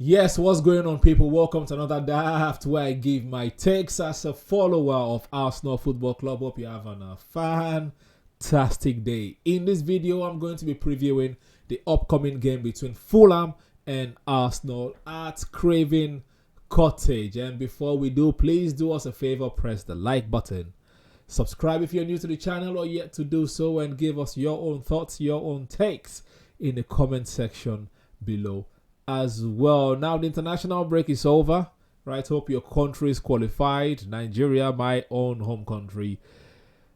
Yes, what's going on, people? Welcome to another DAAAFT where I give my takes as a follower of Arsenal Football Club. Hope you're having a fantastic day. In this video, I'm going to be previewing the upcoming game between Fulham and Arsenal at Craven Cottage. And before we do, please do us a favor, press the like button. Subscribe if you're new to the channel or yet to do so, and give us your own thoughts, your own takes in the comment section below as well. Now the international break is over, right? Hope your country is qualified. Nigeria, my own home country,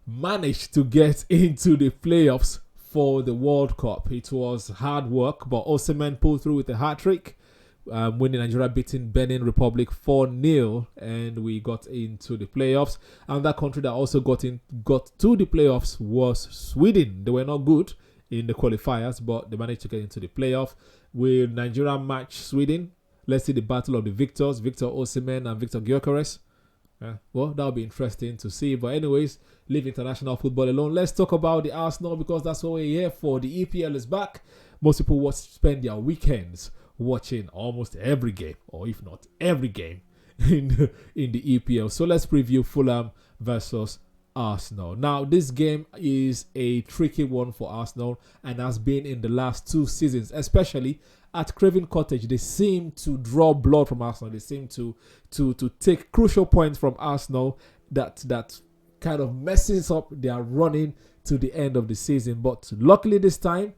managed to get into the playoffs for the World Cup. It was hard work, but Osimhen pulled through with a hat-trick, winning Nigeria, beating Benin Republic 4-0, and we got into the playoffs. And that country that also got to the playoffs was Sweden. They were not good in the qualifiers, but they managed to get into the playoff. Will Nigeria match Sweden? Let's see the battle of the victors, Viktor Osimhen and Viktor Gyokeres. Well, that'll be interesting to see. But anyways, leave international football alone. Let's talk about the Arsenal, because that's what we're here for. The EPL is back. Most people spend their weekends watching almost every game, or if not every game, in the EPL. So let's preview Fulham versus Arsenal. Now, this game is a tricky one for Arsenal and has been in the last 2 seasons, especially at Craven Cottage. They seem to draw blood from Arsenal. They seem to take crucial points from Arsenal that kind of messes up their running to the end of the season. But luckily this time,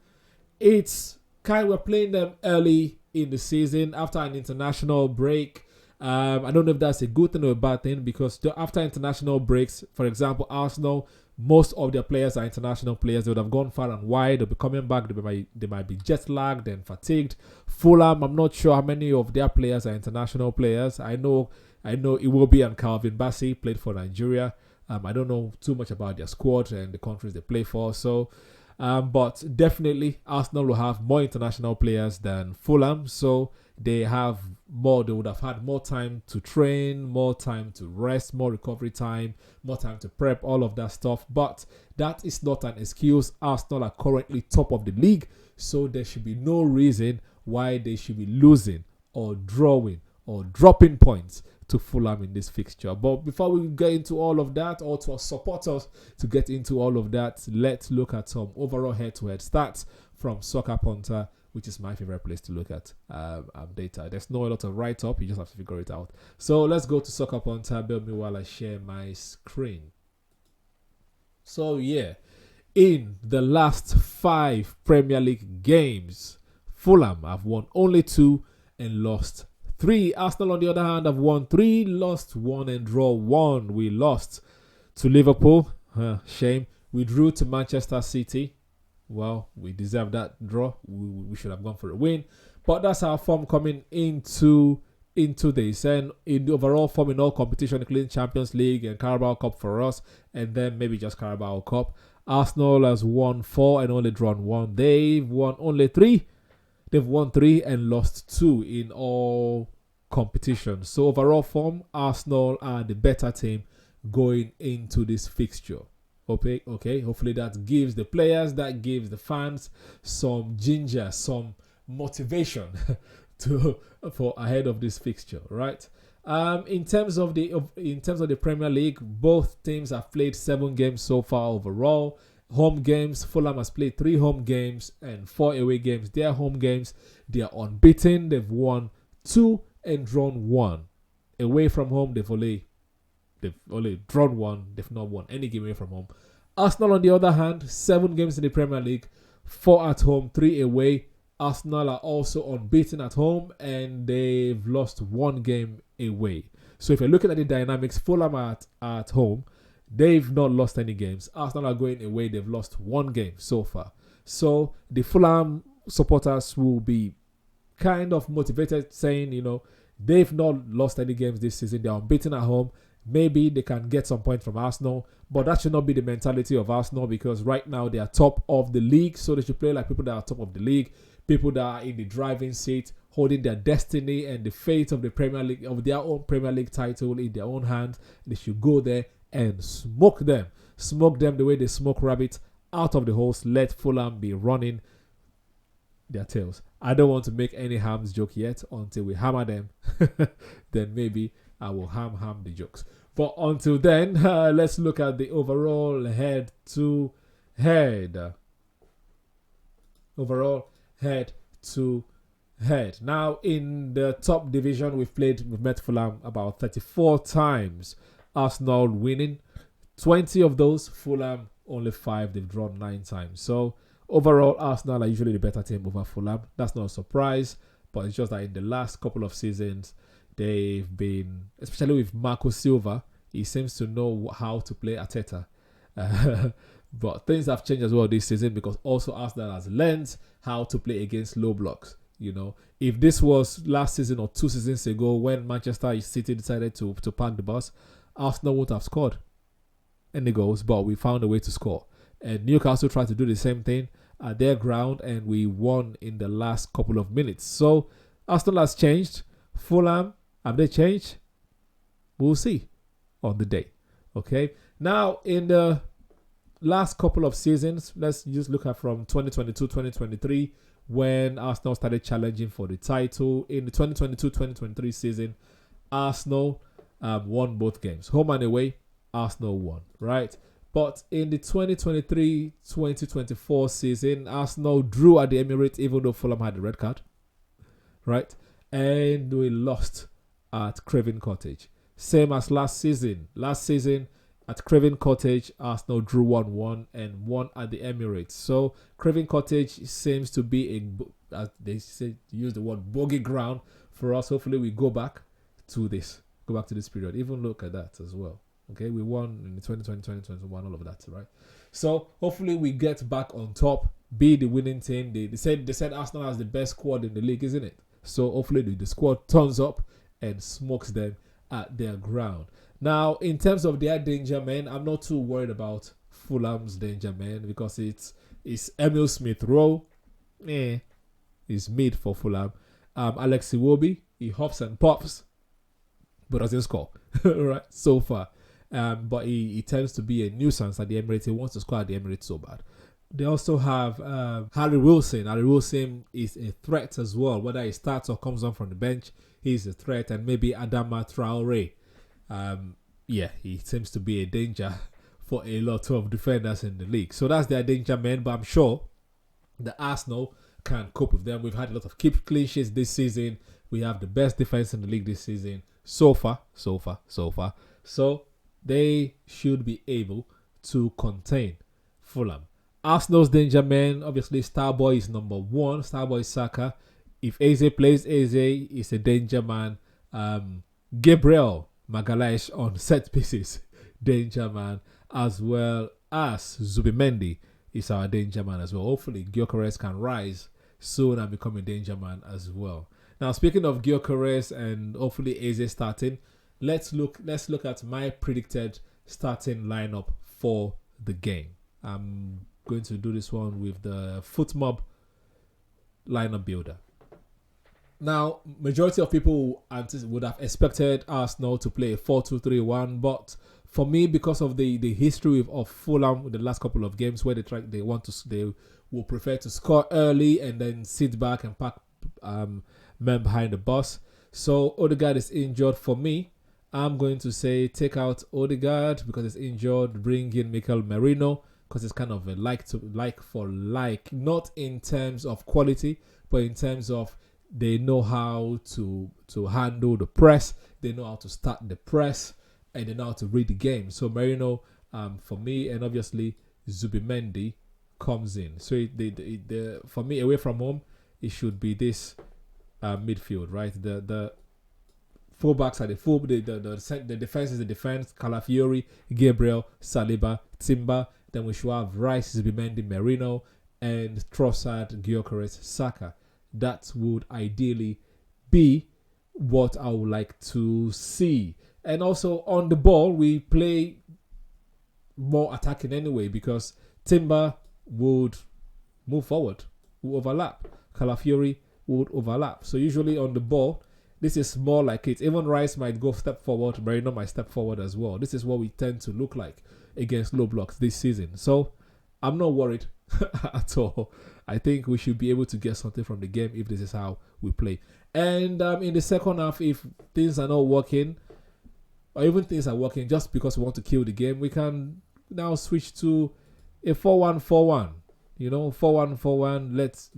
we're playing them early in the season after an international break. I don't know if that's a good thing or a bad thing, because after international breaks, for example, Arsenal, most of their players are international players. They would have gone far and wide. They'll be coming back. They might be jet lagged and fatigued. Fulham, I'm not sure how many of their players are international players. I know Iwobi and Calvin Bassey played for Nigeria. I don't know too much about their squad and the countries they play for. So, but definitely Arsenal will have more international players than Fulham. So they would have had more time to train, more time to rest, more recovery time, more time to prep, all of that stuff. But that is not an excuse. Arsenal are currently top of the league, so there should be no reason why they should be losing or drawing or dropping points to Fulham in this fixture. But before we get into all of that, or to support us to get into all of that, let's look at some overall head-to-head stats from Soccer Punter, which is my favorite place to look at data. There's not a lot of write-up. You just have to figure it out. So let's go to Soccer Punter. Bear with me while I share my screen. So yeah, in the last 5 Premier League games, Fulham have won only 2 and lost 3. Arsenal, on the other hand, have won 3, lost 1 and draw 1. We lost to Liverpool. Shame. We drew to Manchester City. Well, we deserve that draw. We should have gone for a win. But that's our form coming into this. And in the overall form in all competition, including Champions League and Carabao Cup for us, and then maybe just Carabao Cup, Arsenal has won 4 and only drawn 1. They've won only 3. They've won 3 and lost 2 in all competitions. So overall form, Arsenal are the better team going into this fixture. Okay. Hopefully that gives the players, that gives the fans some ginger, some motivation for ahead of this fixture, right? In terms of the Premier League, both teams have played 7 games so far overall. Home games, Fulham has played 3 home games and 4 away games. Their home games, they are unbeaten. They've won 2 and drawn 1. Away from home, they've only drawn 1. They've not won any game away from home. Arsenal, on the other hand, 7 games in the Premier League, 4 at home, 3 away. Arsenal are also unbeaten at home, and they've lost 1 game away. So if you're looking at the dynamics, Fulham are at home. They've not lost any games. Arsenal are going away. They've lost 1 game so far. So the Fulham supporters will be kind of motivated, saying, they've not lost any games this season. They're unbeaten at home. Maybe they can get some points from Arsenal, but that should not be the mentality of Arsenal, because right now they are top of the league. So they should play like people that are top of the league, people that are in the driving seat, holding their destiny and the fate of the Premier League, of their own Premier League title in their own hands. They should go there and smoke them the way they smoke rabbits out of the holes. Let Fulham be running their tails. I don't want to make any hams joke yet until we hammer them. Then maybe I will ham the jokes. But until then, let's look at the overall head to head. Overall head to head. Now, in the top division, we've met Fulham about 34 times. Arsenal winning 20 of those. Fulham only 5. They've drawn 9 times. So overall, Arsenal are usually the better team over Fulham. That's not a surprise, but it's just that in the last couple of seasons, they've been, especially with Marco Silva, he seems to know how to play Arteta. But things have changed as well this season because also Arsenal has learned how to play against low blocks. You know, if this was last season or 2 seasons ago when Manchester City decided to park the bus, Arsenal would have scored any goals, but we found a way to score. And Newcastle tried to do the same thing at their ground, and we won in the last couple of minutes. So Arsenal has changed. Fulham, have they changed? We'll see on the day. Okay. Now, in the last couple of seasons, let's just look at from 2022-2023 when Arsenal started challenging for the title. In the 2022-2023 season, Arsenal won both games. Home and away, Arsenal won, right? But in the 2023-2024 season, Arsenal drew at the Emirates even though Fulham had the red card, right? And we lost at Craven Cottage. Same as last season. Last season at Craven Cottage, Arsenal drew 1-1 and won at the Emirates. So Craven Cottage seems to be as they say, use the word bogey ground for us. Hopefully we go back to this period. Even look at that as well. Okay, we won in the 2020, 2021, all of that, right? So hopefully we get back on top, be the winning team. They said Arsenal has the best squad in the league, isn't it? So hopefully the squad turns up and smokes them at their ground. Now, in terms of their danger men, I'm not too worried about Fulham's danger men because it's Emil Smith-Rowe. He's mid for Fulham. Alex Iwobi, he hops and pops, but doesn't score, right? So far. But he tends to be a nuisance at the Emirates. He wants to score at the Emirates so bad. They also have Harry Wilson. Harry Wilson is a threat as well. Whether he starts or comes on from the bench, he's a threat. And maybe Adama Traore. He seems to be a danger for a lot of defenders in the league. So that's their danger men. But I'm sure the Arsenal can cope with them. We've had a lot of clean sheets this season. We have the best defense in the league this season. So far. So they should be able to contain Fulham. Arsenal's danger man, obviously Starboy is number 1. Starboy Saka. If Eze plays, Eze is a danger man. Gabriel Magalhaes on set pieces, danger man, as well as Zubimendi is our danger man as well. Hopefully Gyokeres can rise soon and become a danger man as well. Now, speaking of Gyokeres and hopefully Eze starting, let's look at my predicted starting lineup for the game. I'm going to do this one with the FootMob lineup builder. Now, majority of people would have expected Arsenal to play a 4-2-3-1, but for me, because of the history of Fulham in the last couple of games where they will prefer to score early and then sit back and pack men behind the bus. So Odegaard is injured. For me, I'm going to say take out Odegaard because it's injured. Bring in Mikel Merino because it's kind of a like for like, not in terms of quality, but in terms of they know how to handle the press, they know how to start the press, and they know how to read the game. So Merino, for me, and obviously Zubimendi comes in. So for me, away from home, it should be this midfield, right? The fullbacks are the defense is the defense. Calafiori, Gabriel, Saliba, Timber. Then we should have Rice, Zubimendi, Merino, and Trossard, Gyokeres, Saka. That would ideally be what I would like to see. And also on the ball, we play more attacking anyway because Timber would move forward, would overlap. Calafiori would overlap. So usually on the ball, this is more like it. Even Rice might go step forward, Merino might step forward as well. This is what we tend to look like against low blocks this season. So I'm not worried at all I think we should be able to get something from the game if this is how we play. And in the second half, if things are not working, or even things are working just because we want to kill the game, we can now switch to a 4-1-4-1. 4-1-4-1. Let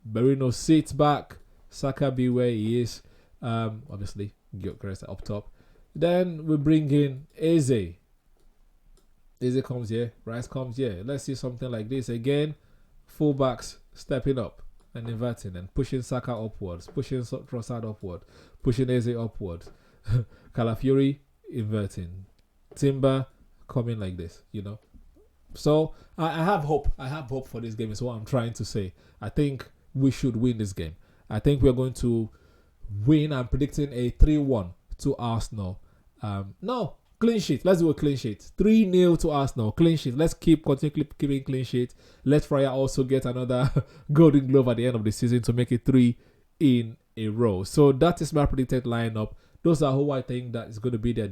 Merino sit back, Saka be where he is. Obviously, Gyokeres up top. Then we bring in Eze. Eze comes here, Rice comes here. Let's see something like this again. Fullbacks stepping up and inverting and pushing Saka upwards, pushing Trossard upward, pushing Eze upwards. Calafiori inverting. Timber coming like this, So I have hope. I have hope for this game is what I'm trying to say. I think we should win this game. I think we're going to win. I'm predicting a 3-1 to Arsenal. No, clean sheet. Let's do a clean sheet. 3-0 to Arsenal. Clean sheet. Let's continue keeping clean sheet. Let Fryer also get another Golden Glove at the end of the season to make it 3 in a row. So that is my predicted lineup. Those are who I think that is going to be their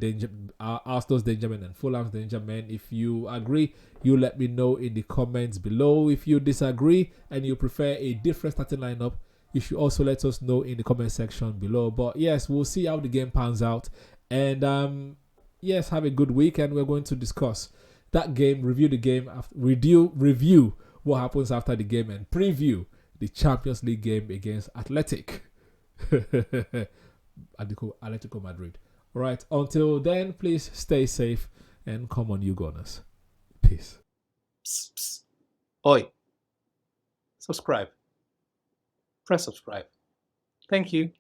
Arsenal's danger men and Fulham's danger men. If you agree, you let me know in the comments below. If you disagree and you prefer a different starting lineup, you should also let us know in the comment section below. But yes, we'll see how the game pans out. And yes, have a good week. And we're going to discuss that game, review the game, review what happens after the game, and preview the Champions League game against Athletic. Atletico Madrid. All right. Until then, please stay safe and come on, you Gunners. Peace. Psst, psst. Oi. Subscribe. Press subscribe. Thank you.